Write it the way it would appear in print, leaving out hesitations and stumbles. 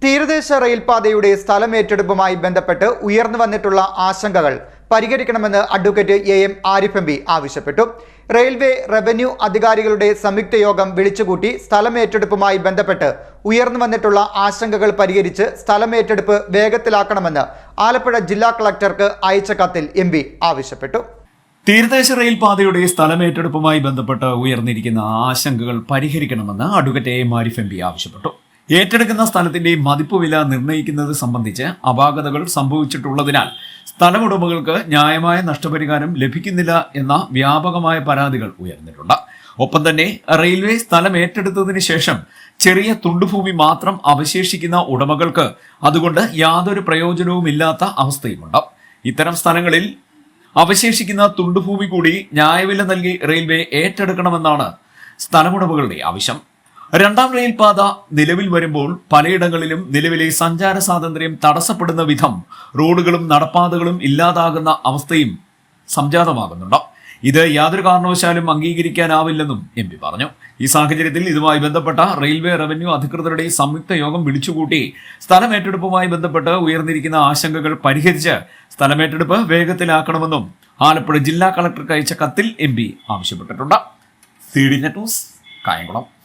തീരദേശ റെയിൽപാതയുടെ സ്ഥലമേറ്റെടുപ്പുമായി ബന്ധപ്പെട്ട് ഉയർന്നു വന്നിട്ടുള്ള ആശങ്കകൾ പരിഹരിക്കണമെന്ന് അഡ്വക്കേറ്റ് AM ആരിഫ് MP ആവശ്യപ്പെട്ടു. റെയിൽവേ റവന്യൂ അധികാരികളുടെ സംയുക്ത യോഗം വിളിച്ചുകൂട്ടി സ്ഥലമേറ്റെടുപ്പുമായി ബന്ധപ്പെട്ട് ഉയർന്നു വന്നിട്ടുള്ള ആശങ്കകൾ പരിഹരിച്ച് സ്ഥലമേറ്റെടുപ്പ് വേഗത്തിലാക്കണമെന്ന് ആലപ്പുഴ ജില്ലാ കളക്ടർക്ക് അയച്ച കത്തിൽ MP ആവശ്യപ്പെട്ടു. തീരദേശ റെയിൽപാതയുടെ സ്ഥലമേറ്റെടുപ്പുമായി ബന്ധപ്പെട്ട് ഉയർന്നിരിക്കുന്ന ആശങ്കകൾ പരിഹരിക്കണമെന്ന് അഡ്വക്കേറ്റ് AM ആരിഫ് MP ആവശ്യപ്പെട്ടു. ഏറ്റെടുക്കുന്ന സ്ഥലത്തിന്റെ മതിപ്പുവില നിർണ്ണയിക്കുന്നത് സംബന്ധിച്ച് അപാകതകൾ സംഭവിച്ചിട്ടുള്ളതിനാൽ സ്ഥലമുടമകൾക്ക് ന്യായമായ നഷ്ടപരിഹാരം ലഭിക്കുന്നില്ല എന്ന വ്യാപകമായ പരാതികൾ ഉയർന്നിട്ടുണ്ട്. ഒപ്പം തന്നെ റെയിൽവേ സ്ഥലം ഏറ്റെടുത്തതിന് ശേഷം ചെറിയ തുണ്ടുഭൂമി മാത്രം അവശേഷിക്കുന്ന ഉടമകൾക്ക് അതുകൊണ്ട് യാതൊരു പ്രയോജനവുമില്ലാത്ത അവസ്ഥയുമുണ്ട്. ഇത്തരം സ്ഥലങ്ങളിൽ അവശേഷിക്കുന്ന തുണ്ടുഭൂമി കൂടി ന്യായവില നൽകി റെയിൽവേ ഏറ്റെടുക്കണമെന്നാണ് സ്ഥലമുടമകളുടെ ആവശ്യം. രണ്ടാം റെയിൽപാത നിലവിൽ വരുമ്പോൾ പലയിടങ്ങളിലും നിലവിലെ സഞ്ചാര സ്വാതന്ത്ര്യം തടസ്സപ്പെടുന്ന വിധം റോഡുകളും നടപ്പാതകളും ഇല്ലാതാകുന്ന അവസ്ഥയും സംജാതമാകുന്നുണ്ട്. ഇത് യാതൊരു കാരണവശാലും അംഗീകരിക്കാനാവില്ലെന്നും MP പറഞ്ഞു. ഈ സാഹചര്യത്തിൽ ഇതുമായി ബന്ധപ്പെട്ട റെയിൽവേ റവന്യൂ അധികൃതരുടെ സംയുക്ത യോഗം വിളിച്ചുകൂട്ടി സ്ഥലമേറ്റെടുപ്പുമായി ബന്ധപ്പെട്ട് ഉയർന്നിരിക്കുന്ന ആശങ്കകൾ പരിഹരിച്ച് സ്ഥലമേറ്റെടുപ്പ് വേഗത്തിലാക്കണമെന്നും ആലപ്പുഴ ജില്ലാ കളക്ടർക്ക് അയച്ച കത്തിൽ MP ആവശ്യപ്പെട്ടിട്ടുണ്ട്. CDNet news, Kayamkulam.